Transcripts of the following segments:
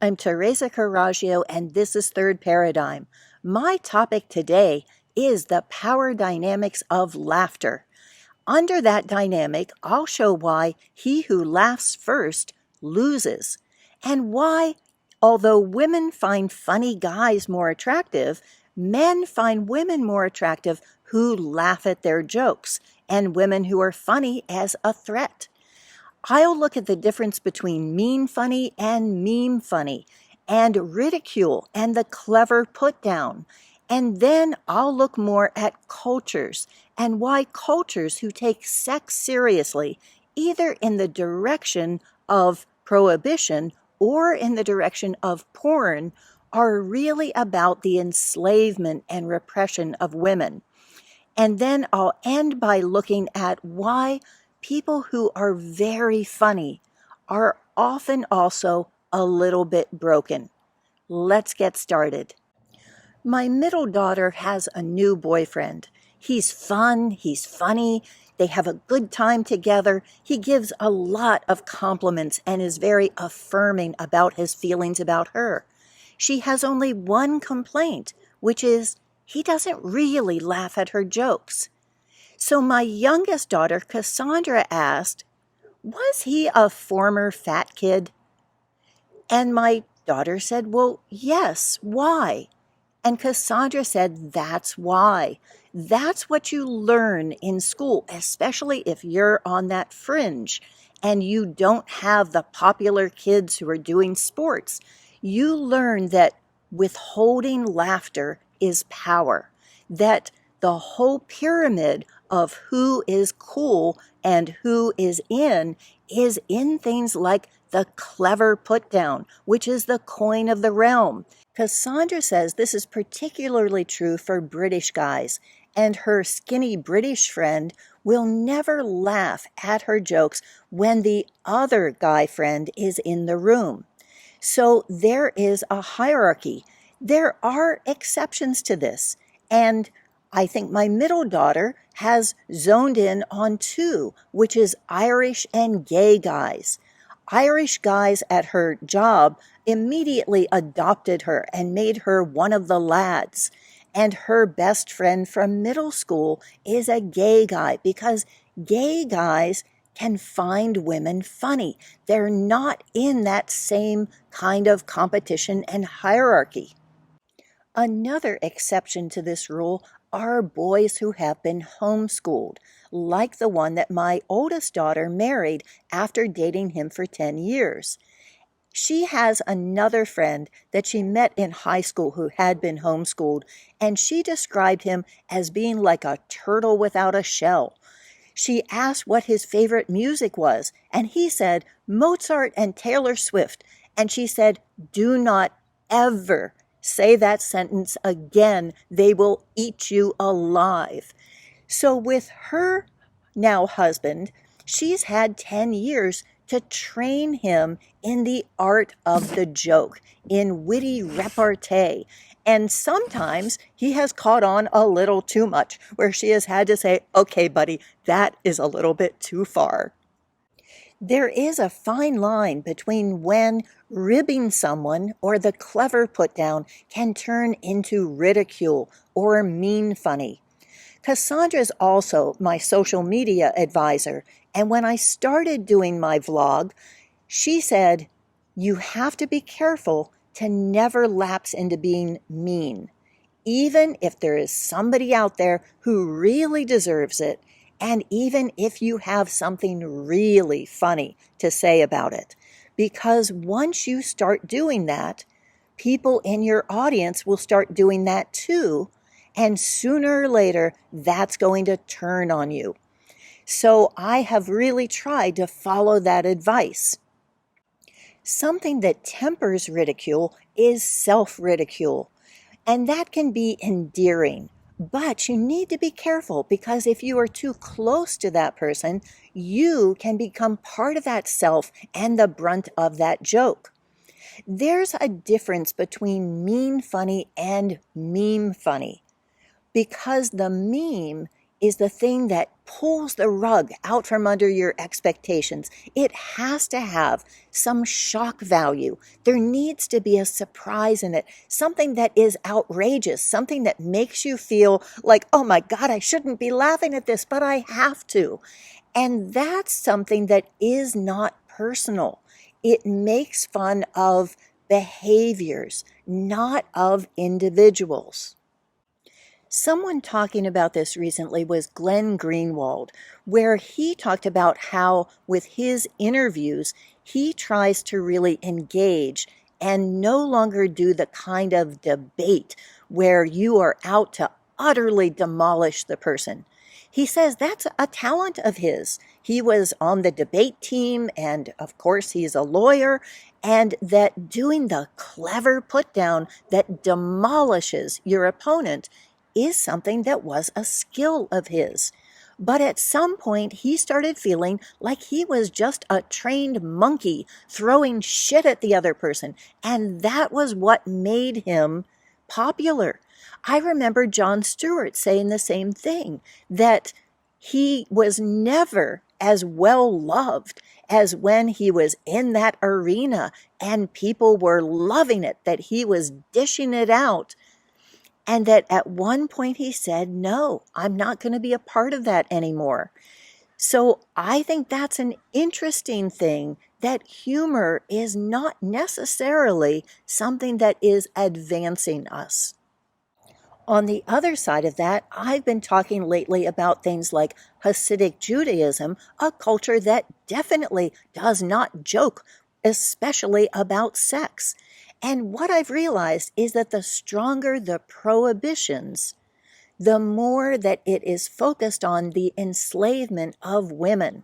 I'm Teresa Carraggio, and this is Third Paradigm. My topic today is the power dynamics of laughter. Under that dynamic, I'll show why he who laughs first loses, and why, although women find funny guys more attractive, men find women more attractive who laugh at their jokes, and women who are funny as a threat. I'll look at the difference between mean funny and meme funny, and ridicule and the clever put down. And then I'll look more at cultures and why cultures who take sex seriously, either in the direction of prohibition or in the direction of porn, are really about the enslavement and repression of women. And then I'll end by looking at why people who are very funny are often also a little bit broken. Let's get started. My middle daughter has a new boyfriend. He's fun, he's funny, they have a good time together. He gives a lot of compliments and is very affirming about his feelings about her. She has only one complaint, which is he doesn't really laugh at her jokes. So my youngest daughter, Cassandra, asked, "Was he a former fat kid?" And my daughter said, "Well, yes, why?" And Cassandra said, "That's why. That's what you learn in school, especially if you're on that fringe and you don't have the popular kids who are doing sports. You learn that withholding laughter is power, that the whole pyramid of who is cool and who is in things like the clever put down, which is the coin of the realm." Cassandra says this is particularly true for British guys, and her skinny British friend will never laugh at her jokes when the other guy friend is in the room. So there is a hierarchy. There are exceptions to this, and I think my middle daughter has zoned in on two, which is Irish and gay guys. Irish guys at her job immediately adopted her and made her one of the lads. And her best friend from middle school is a gay guy because gay guys can find women funny. They're not in that same kind of competition and hierarchy. Another exception to this rule are boys who have been homeschooled, like the one that my oldest daughter married after dating him for 10 years. She has another friend that she met in high school who had been homeschooled, and she described him as being like a turtle without a shell. She asked what his favorite music was, and he said Mozart and Taylor Swift, and she said, "Do not ever say that sentence again. They will eat you alive." So with her now husband, she's had 10 years to train him in the art of the joke, in witty repartee. And sometimes he has caught on a little too much, where she has had to say, "Okay, buddy, that is a little bit too far." There is a fine line between when ribbing someone or the clever put down can turn into ridicule or mean funny. Cassandra is also my social media advisor, and when I started doing my vlog, she said, "You have to be careful to never lapse into being mean, even if there is somebody out there who really deserves it, and even if you have something really funny to say about it. Because once you start doing that, people in your audience will start doing that too, and sooner or later, that's going to turn on you." So I have really tried to follow that advice. Something that tempers ridicule is self-ridicule, and that can be endearing. But you need to be careful because if you are too close to that person, you can become part of that self and the brunt of that joke. There's a difference between mean funny and meme funny, because the meme is the thing that pulls the rug out from under your expectations. It has to have some shock value. There needs to be a surprise in it, something that is outrageous, something that makes you feel like, oh my God, I shouldn't be laughing at this, but I have to. And that's something that is not personal. It makes fun of behaviors, not of individuals. Someone talking about this recently was Glenn Greenwald, where he talked about how with his interviews, he tries to really engage and no longer do the kind of debate where you are out to utterly demolish the person. He says that's a talent of his. He was on the debate team, and of course, he's a lawyer, and that doing the clever put down that demolishes your opponent is something that was a skill of his. But at some point, he started feeling like he was just a trained monkey throwing shit at the other person. And that was what made him popular. I remember Jon Stewart saying the same thing, that he was never as well loved as when he was in that arena and people were loving it, that he was dishing it out. And that at one point he said, no, I'm not going to be a part of that anymore. So I think that's an interesting thing, that humor is not necessarily something that is advancing us. On the other side of that, I've been talking lately about things like Hasidic Judaism, a culture that definitely does not joke, especially about sex. And what I've realized is that the stronger the prohibitions, the more that it is focused on the enslavement of women.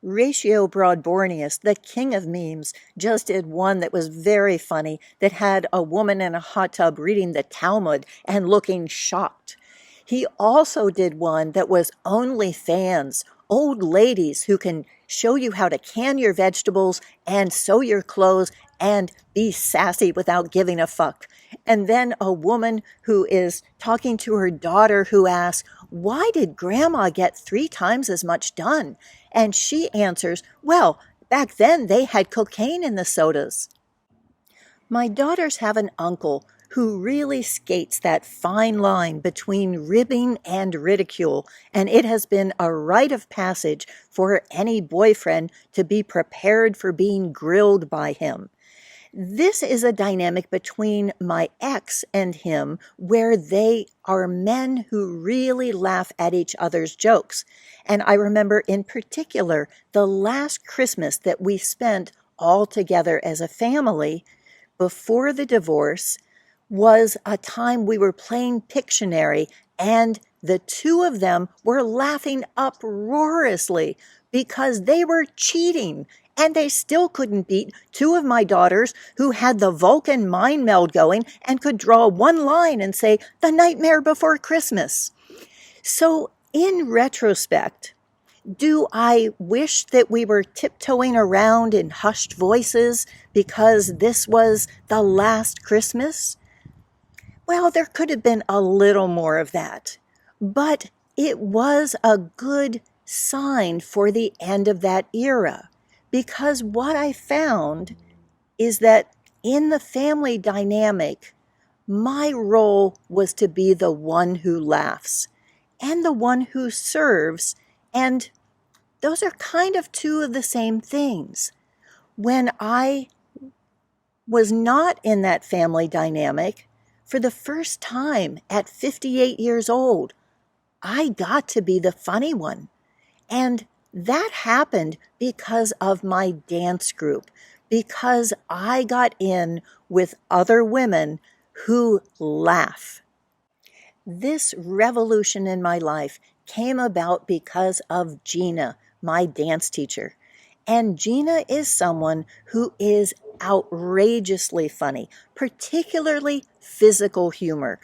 Ratio Broadbornius, the king of memes, just did one that was very funny that had a woman in a hot tub reading the Talmud and looking shocked. He also did one that was OnlyFans, old ladies who can show you how to can your vegetables and sew your clothes and be sassy without giving a fuck. And then a woman who is talking to her daughter who asks, why did grandma get 3 times as much done? And she answers, well, back then they had cocaine in the sodas. My daughters have an uncle who really skates that fine line between ribbing and ridicule, and it has been a rite of passage for any boyfriend to be prepared for being grilled by him. This is a dynamic between my ex and him where they are men who really laugh at each other's jokes. And I remember in particular the last Christmas that we spent all together as a family before the divorce was a time we were playing Pictionary, and the two of them were laughing uproariously because they were cheating. And they still couldn't beat 2 of my daughters who had the Vulcan mind meld going and could draw one line and say, "The Nightmare Before Christmas." So in retrospect, do I wish that we were tiptoeing around in hushed voices because this was the last Christmas? Well, there could have been a little more of that, but it was a good sign for the end of that era. Because what I found is that in the family dynamic, my role was to be the one who laughs and the one who serves, and those are kind of 2 of the same things. When I was not in that family dynamic, for the first time at 58 years old, I got to be the funny one. And that happened because of my dance group, because I got in with other women who laugh. This revolution in my life came about because of Gina, my dance teacher. And Gina is someone who is outrageously funny, particularly physical humor.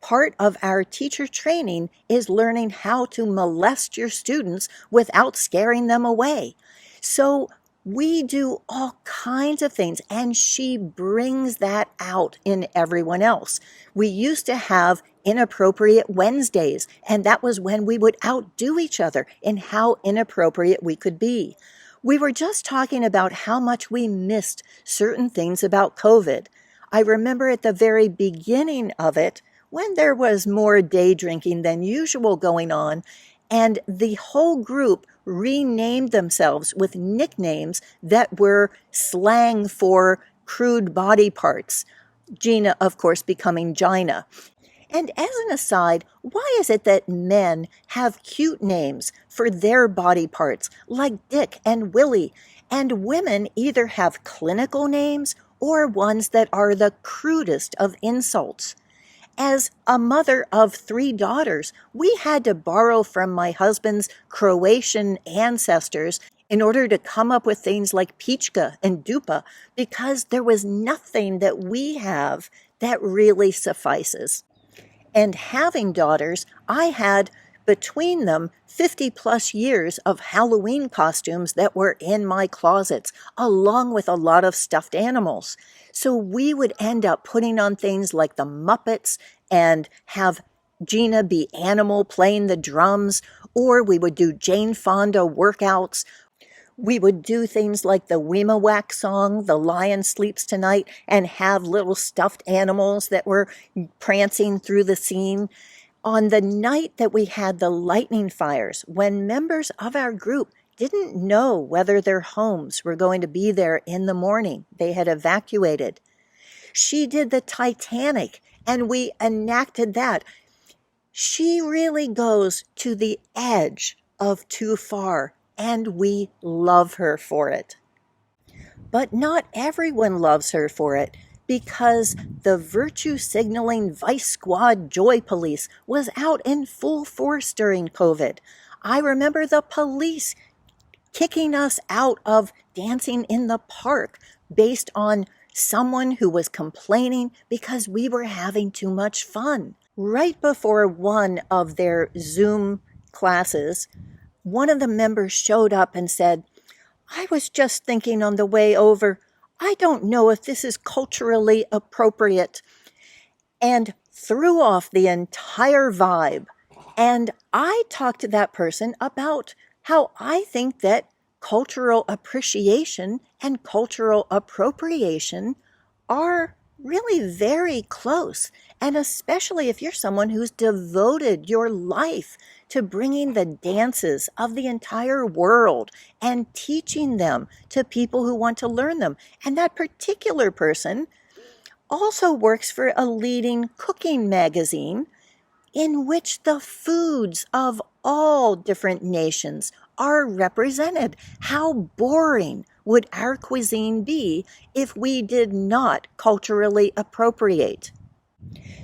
Part of our teacher training is learning how to molest your students without scaring them away. So we do all kinds of things, and she brings that out in everyone else. We used to have Inappropriate Wednesdays, and that was when we would outdo each other in how inappropriate we could be. We were just talking about how much we missed certain things about COVID. I remember at the very beginning of it, when there was more day drinking than usual going on, and the whole group renamed themselves with nicknames that were slang for crude body parts. Gina, of course, becoming Gina. And as an aside, why is it that men have cute names for their body parts, like Dick and Willie, and women either have clinical names or ones that are the crudest of insults? As a mother of 3 daughters, we had to borrow from my husband's Croatian ancestors in order to come up with things like Pichka and Dupa, because there was nothing that we have that really suffices. And having daughters, I had between them 50 plus years of Halloween costumes that were in my closets, along with a lot of stuffed animals. So we would end up putting on things like the Muppets and have Gina be Animal playing the drums, or we would do Jane Fonda workouts. We would do things like the Weemawack song, The Lion Sleeps Tonight, and have little stuffed animals that were prancing through the scene. On the night that we had the lightning fires, when members of our group didn't know whether their homes were going to be there in the morning, they had evacuated. She did the Titanic, and we enacted that. She really goes to the edge of too far, and we love her for it. But not everyone loves her for it, because the virtue signaling Vice Squad Joy Police was out in full force during COVID. I remember the police kicking us out of dancing in the park based on someone who was complaining because we were having too much fun. Right before one of their Zoom classes, one of the members showed up and said, "I was just thinking on the way over, I don't know if this is culturally appropriate," and threw off the entire vibe. And I talked to that person about how I think that cultural appreciation and cultural appropriation are really very close. And especially if you're someone who's devoted your life to bringing the dances of the entire world and teaching them to people who want to learn them. And that particular person also works for a leading cooking magazine in which the foods of all different nations are represented. How boring would our cuisine be if we did not culturally appropriate?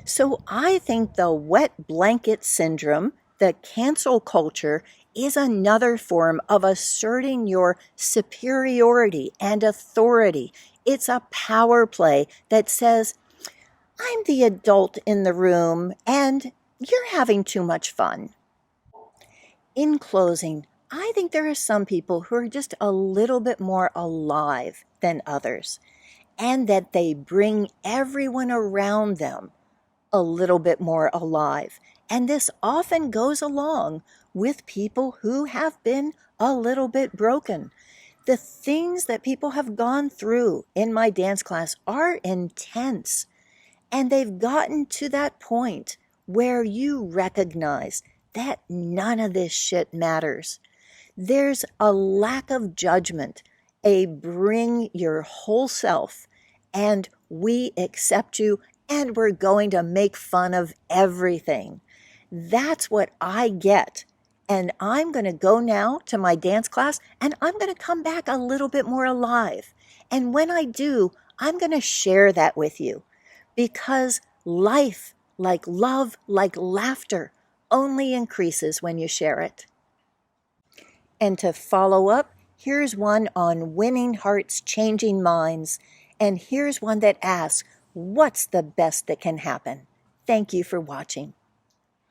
So I think the wet blanket syndrome, the cancel culture, is another form of asserting your superiority and authority. It's a power play that says, I'm the adult in the room and you're having too much fun. In closing, I think there are some people who are just a little bit more alive than others, and that they bring everyone around them a little bit more alive. And this often goes along with people who have been a little bit broken. The things that people have gone through in my dance class are intense, and they've gotten to that point where you recognize that none of this shit matters. There's a lack of judgment, a bring your whole self, and we accept you, and we're going to make fun of everything. That's what I get. And I'm going to go now to my dance class, and I'm going to come back a little bit more alive. And when I do, I'm going to share that with you, because life, like love, like laughter, only increases when you share it. And to follow up, here's one on winning hearts, changing minds. And here's one that asks, what's the best that can happen? Thank you for watching.